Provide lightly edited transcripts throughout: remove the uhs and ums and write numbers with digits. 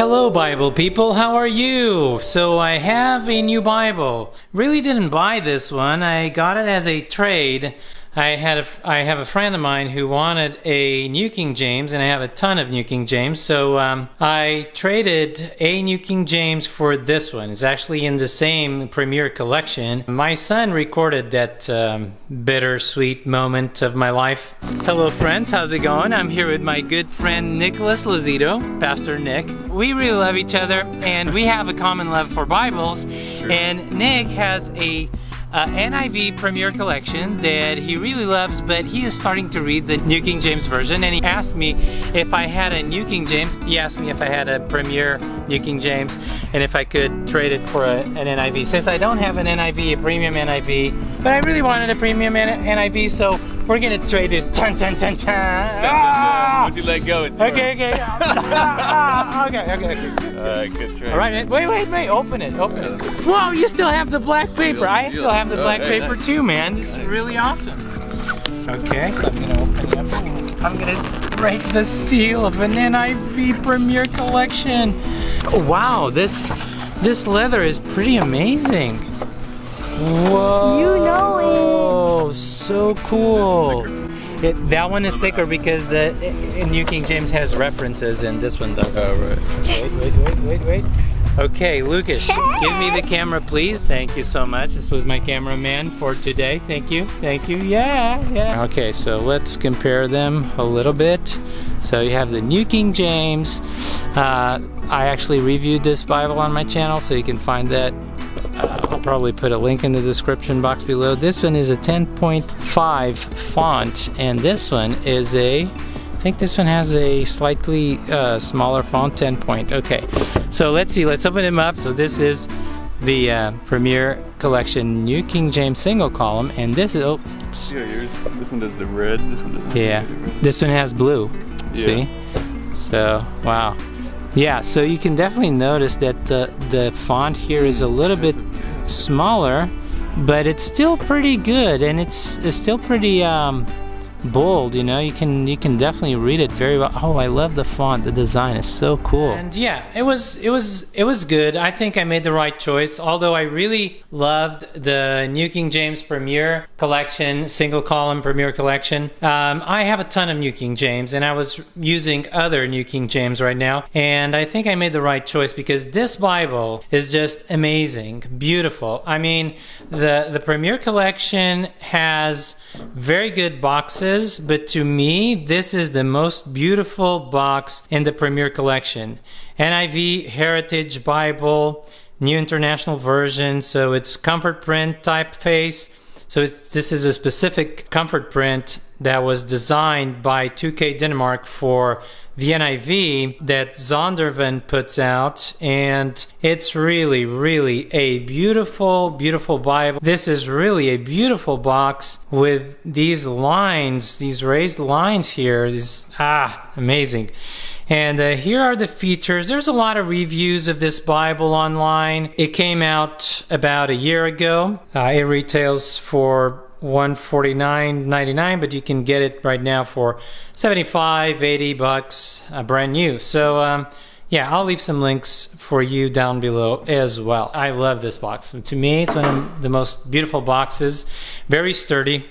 Hello Bible people, how are you? So I have a new Bible. Really didn't buy this one. I got it as a trade. I have a friend of mine who wanted a New King James, and I have a ton of New King James. So I traded a New King James for this one. It's actually in the same Premier collection. My son recorded that bittersweet moment of my life. Hello friends, how's it going? I'm here with my good friend Nicholas Lazito, Pastor Nick. We really love each other, and we have a common love for Bibles. And Nick has a NIV Premier collection that he really loves, but he is starting to read the New King James Version, and he asked me if I had a New King James. He asked me if I had a Premier New King James and if I could trade it for an NIV. Since I don't have an NIV, a Premium NIV, but I really wanted a Premium NIV, so we're gonna trade this. Chun, chun, chun, chun. Once you let go, it's okay. Okay. Good trade. All right, wait. Open it. Whoa, you still have the black paper. I still have the black paper too, man. This is really awesome. Okay, so I'm gonna open it up. I'm gonna break the seal of an NIV Premier collection. Oh, wow, this leather is pretty amazing. Whoa. You know it. So cool. That one is thicker because the New King James has references and this one doesn't. Oh, right. Wait. Okay, Lucas, give me the camera, please. Thank you so much. This was my cameraman for today. Thank you. Yeah. Okay, so let's compare them a little bit. So you have the New King James. I actually reviewed this Bible on my channel, so you can find that. I'll probably put a link in the description box below. This one is a 10.5 font, and this one is I think this one has a slightly smaller font, 10 point. Okay, so let's see. Let's open them up. So this is the Premier Collection New King James single column, and this is This one does the red. This one does the red. This one has blue. Yeah. See? So wow. Yeah, so you can definitely notice that the font here is a little bit smaller, but it's still pretty good, and it's still pretty bold. You know, you can definitely read it very well. Oh, I love the font. The design is so cool. And yeah, it was good. I think I made the right choice. Although I really loved the New King James Premier collection, single column Premier collection. I have a ton of New King James, and I was using other New King James right now, and I think I made the right choice because this Bible is just amazing, beautiful. I mean, the Premier collection has very good boxes. But to me, this is the most beautiful box in the Premier collection. NIV Heritage Bible, New International Version, so it's comfort print typeface. So this is a specific comfort print that was designed by 2K Denmark for the NIV that Zondervan puts out, and it's really a beautiful Bible. This is really a beautiful box with these lines, these raised lines here. Amazing. And here are the features. There's a lot of reviews of this Bible online. It came out about a year ago. It retails for $149.99, but you can get it right now for $75-$80 brand new. So yeah, I'll leave some links for you down below as well. I love this box. To me, it's one of the most beautiful boxes. Very sturdy.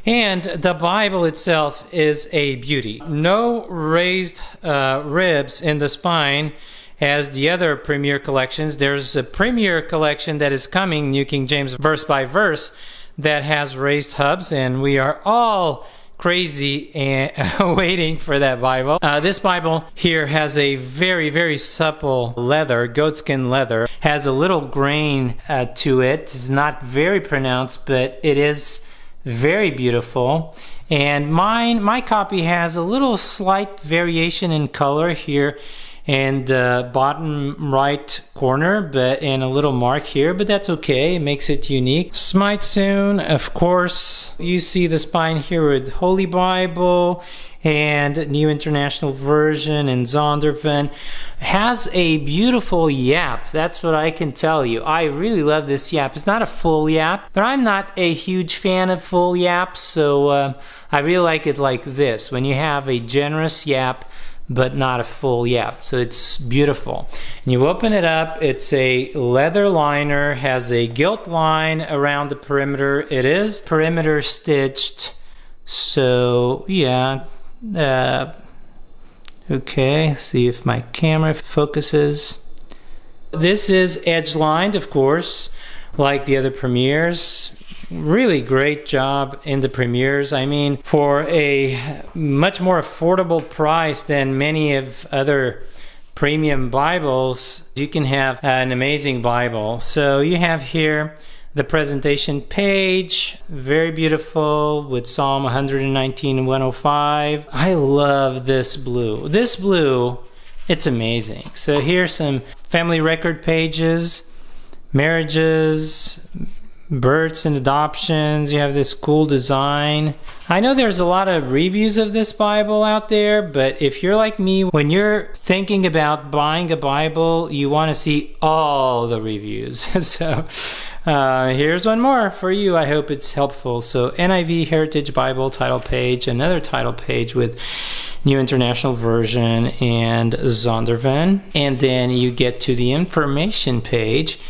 And the Bible itself is a beauty. No raised ribs in the spine as the other Premier collections. There's a Premier collection that is coming, New King James verse by verse, that has raised hubs, and we are all crazy and waiting for that Bible. This Bible here has a very supple leather, goatskin leather, has a little grain to it. It's not very pronounced, but it is very beautiful. And my copy has a little slight variation in color here and bottom right corner, but and a little mark here, but that's okay. It makes it unique. Smite soon, of course. You see the spine here with Holy Bible and New International Version and Zondervan. Has a beautiful yap. That's what I can tell you. I really love this yap. It's not a full yap, but I'm not a huge fan of full yaps, so I really like it like this. When you have a generous yap, but not a full, so it's beautiful. And you open it up, it's a leather liner, has a gilt line around the perimeter. It is perimeter stitched, so okay, see if my camera focuses. This is edge lined, of course, like the other premieres. Really great job in the premieres. I mean, for a much more affordable price than many of other premium Bibles, you can have an amazing Bible. So you have here the presentation page, very beautiful, with Psalm 119 and 105. I love this blue. This blue, it's amazing. So here's some family record pages, marriages, births and adoptions. You have this cool design. I know there's a lot of reviews of this Bible out there, but if you're like me, when you're thinking about buying a Bible, you want to see all the reviews. So here's one more for you. I hope it's helpful. So NIV Heritage Bible title page, another title page with New International Version and Zondervan. And then you get to the information page.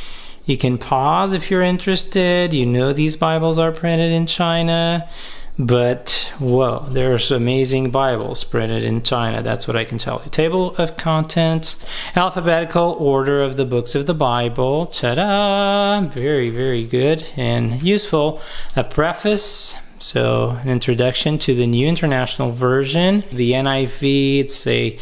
You can pause if you're interested. You know these Bibles are printed in China, but whoa, there's amazing Bibles printed in China. That's what I can tell you. Table of contents, alphabetical order of the books of the Bible. Ta-da! Very, very good and useful. A preface. So an introduction to the New International Version. The NIV, it's a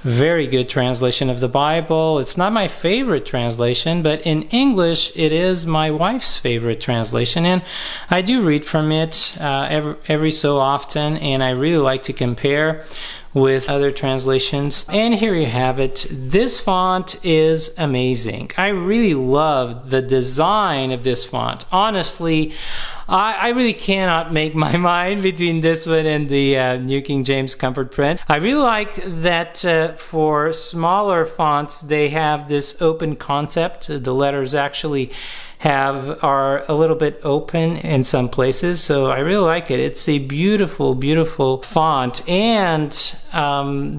very good translation of the Bible. It's not my favorite translation, but in English, it is my wife's favorite translation, and I do read from it every so often, and I really like to compare with other translations. And here you have it. This font is amazing. I really love the design of this font. Honestly, I really cannot make my mind between this one and the New King James Comfort Print. I really like that for smaller fonts, they have this open concept. The letters actually are a little bit open in some places, so I really like it. It's a beautiful, beautiful font, and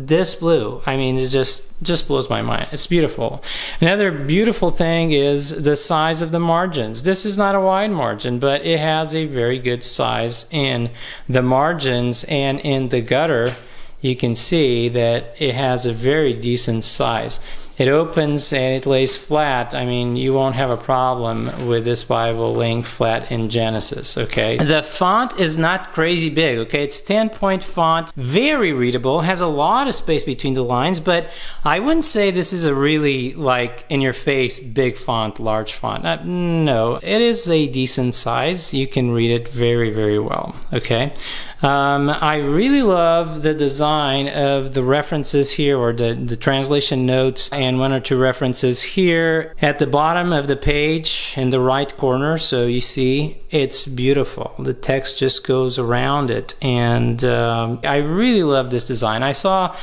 this blue, I mean, it just blows my mind. It's beautiful. Another beautiful thing is the size of the margins. This is not a wide margin, but it has a very good size in the margins, and in the gutter you can see that it has a very decent size. It opens and it lays flat. I mean, you won't have a problem with this Bible laying flat in Genesis, okay? The font is not crazy big, okay? It's 10-point font, very readable, has a lot of space between the lines, but I wouldn't say this is a really, like, in-your-face big font, large font. No, it is a decent size. You can read it very, very well, okay? I really love the design of the references here, or the translation notes, and one or two references here at the bottom of the page in the right corner. So you see, it's beautiful. The text just goes around it, and I really love this design. I saw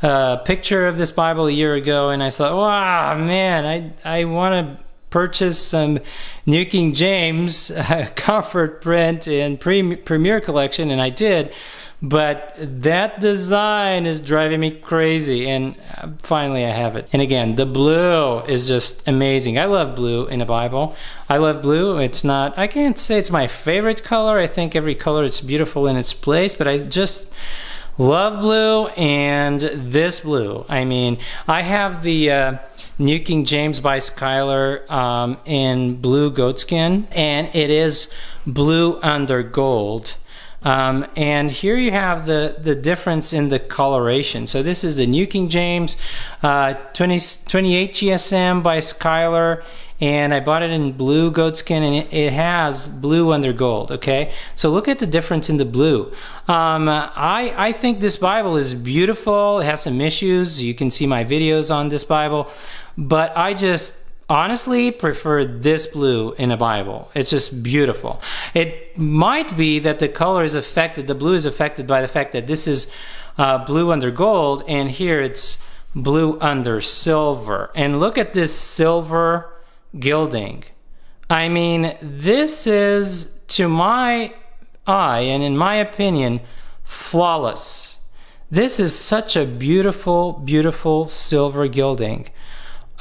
a picture of this Bible a year ago, and I thought, wow, man, I want to purchase some New King James Comfort Print and Premier Collection, and I did, but that design is driving me crazy, and finally I have it. And again, the blue is just amazing. I love blue in a Bible. I love blue. It's not, I can't say it's my favorite color. I think every color is beautiful in its place, but I just love blue, and this blue. I mean, I have the New King James by Schuyler in blue goatskin, and it is blue under gold. And here you have the difference in the coloration. So this is the New King James 28 GSM by Schuyler, and I bought it in blue goatskin, and it has blue under gold, okay? So look at the difference in the blue. I think this Bible is beautiful. It has some issues. You can see my videos on this Bible, but I just honestly prefer this blue in a Bible. It's just beautiful. It might be that the color is affected, the blue is affected by the fact that this is blue under gold, and here it's blue under silver. And look at this silver gilding. I mean, this is, to my eye and in my opinion, flawless. This is such a beautiful, beautiful silver gilding.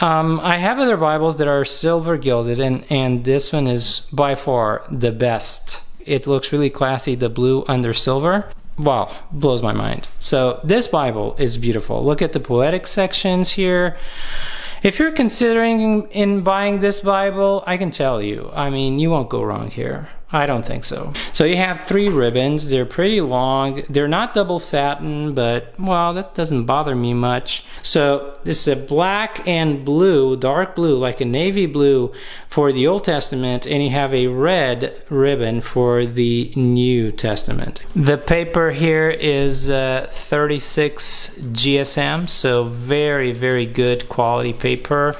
I have other Bibles that are silver gilded, and this one is by far the best. It looks really classy, the blue under silver. Wow, blows my mind. So this Bible is beautiful. Look at the poetic sections here. If you're considering in buying this Bible, I can tell you, I mean, you won't go wrong here. I don't think so. So you have 3 ribbons. They're pretty long. They're not double satin, but, well, that doesn't bother me much. So this is a black and blue, dark blue, like a navy blue for the Old Testament, and you have a red ribbon for the New Testament. The paper here is 36 GSM, so very, very good quality paper.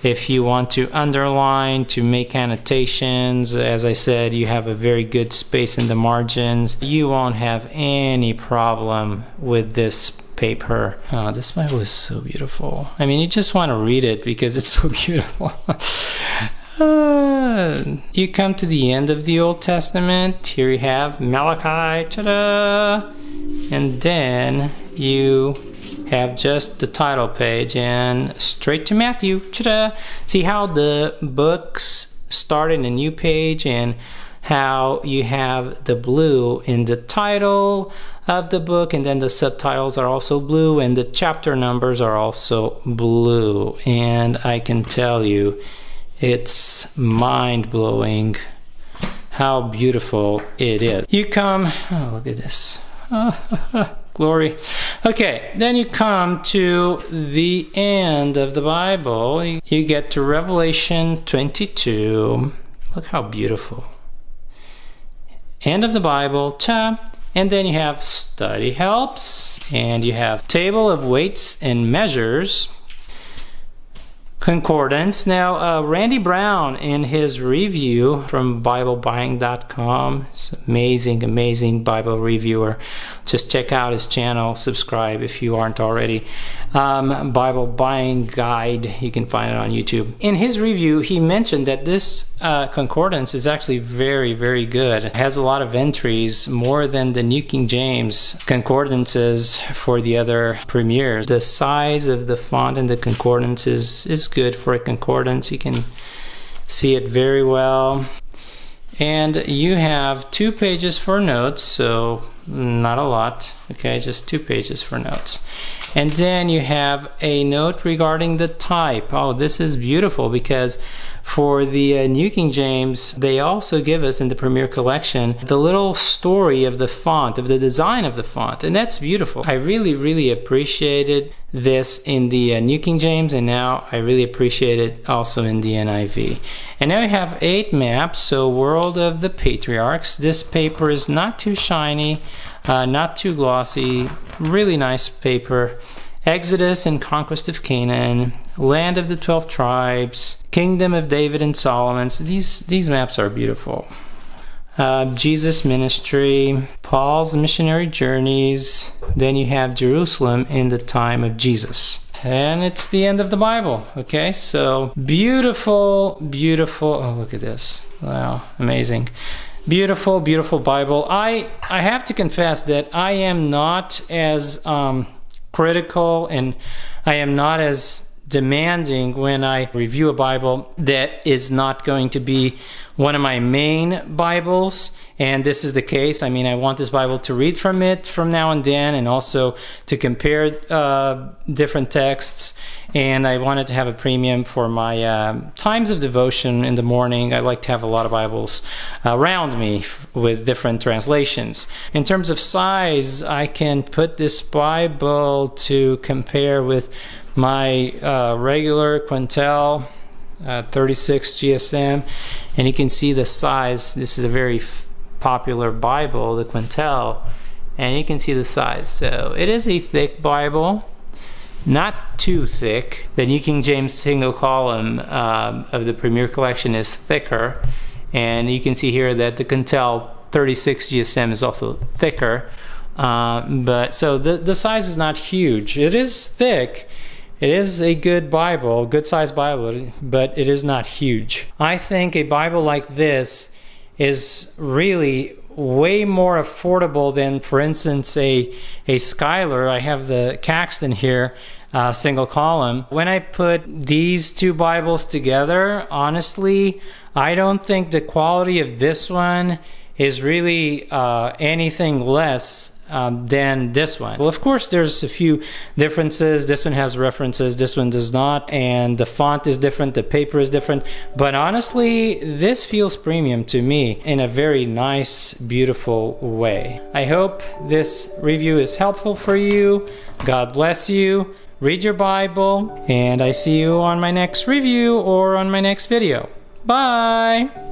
If you want to underline, to make annotations, as I said, you have a very good space in the margins. You won't have any problem with this paper. Oh, this Bible is so beautiful. I mean, you just want to read it because it's so beautiful. You come to the end of the Old Testament. Here you have Malachi, ta-da! And then you have just the title page and straight to Matthew. Ta-da! See how the books start in a new page and how you have the blue in the title of the book, and then the subtitles are also blue, and the chapter numbers are also blue. And I can tell you, it's mind-blowing how beautiful it is. You come, oh, look at this. Glory. Okay, then you come to the end of the Bible. You get to Revelation 22. Look how beautiful. End of the Bible. Ta. And then you have study helps, and you have table of weights and measures. Concordance. Now, Randy Brown, in his review from BibleBuying.com, it's amazing, amazing Bible reviewer. Just check out his channel, subscribe if you aren't already. Bible Buying Guide, you can find it on YouTube. In his review, he mentioned that this concordance is actually very, very good. It has a lot of entries, more than the New King James concordances for the other premieres. The size of the font in the concordance is good for a concordance. You can see it very well. And you have 2 pages for notes, so not a lot, okay, just 2 pages for notes. And then you have a note regarding the type. Oh, this is beautiful, because for the New King James, they also give us in the Premier Collection the little story of the font, of the design of the font, and that's beautiful. I really, really appreciated this in the New King James, and now I really appreciate it also in the NIV. And now we have 8 maps, so World of the Patriarchs. This paper is not too shiny, not too glossy, really nice paper. Exodus and Conquest of Canaan, Land of the 12 Tribes, Kingdom of David and Solomon. So these maps are beautiful. Jesus' ministry, Paul's missionary journeys. Then you have Jerusalem in the time of Jesus. And it's the end of the Bible. Okay, so beautiful, beautiful. Oh, look at this. Wow, amazing. Beautiful, beautiful Bible. I have to confess that I am not as critical, and I am not as demanding when I review a Bible that is not going to be one of my main Bibles, and this is the case. I mean, I want this Bible to read from it from now and then, and also to compare different texts, and I wanted to have a premium for my times of devotion in the morning. I like to have a lot of Bibles around me with different translations. In terms of size, I can put this Bible to compare with my regular Quintel 36 GSM, and you can see the size. This is a very popular Bible, the Quintel, and you can see the size. So it is a thick Bible, not too thick. The New King James single column of the Premier Collection is thicker, and you can see here that the Quintel 36 GSM is also thicker, but so the size is not huge. It is thick. It is a good Bible, good sized Bible, but it is not huge. I think a Bible like this is really way more affordable than, for instance, a Skylar. I have the Caxton here, single column. When I put these two Bibles together, honestly, I don't think the quality of this one is really anything less than this one. Well, of course, there's a few differences. This one has references, this one does not, and the font is different, the paper is different. But honestly, this feels premium to me in a very nice, beautiful way. I hope this review is helpful for you. God bless you. Read your Bible, and I see you on my next review or on my next video. Bye!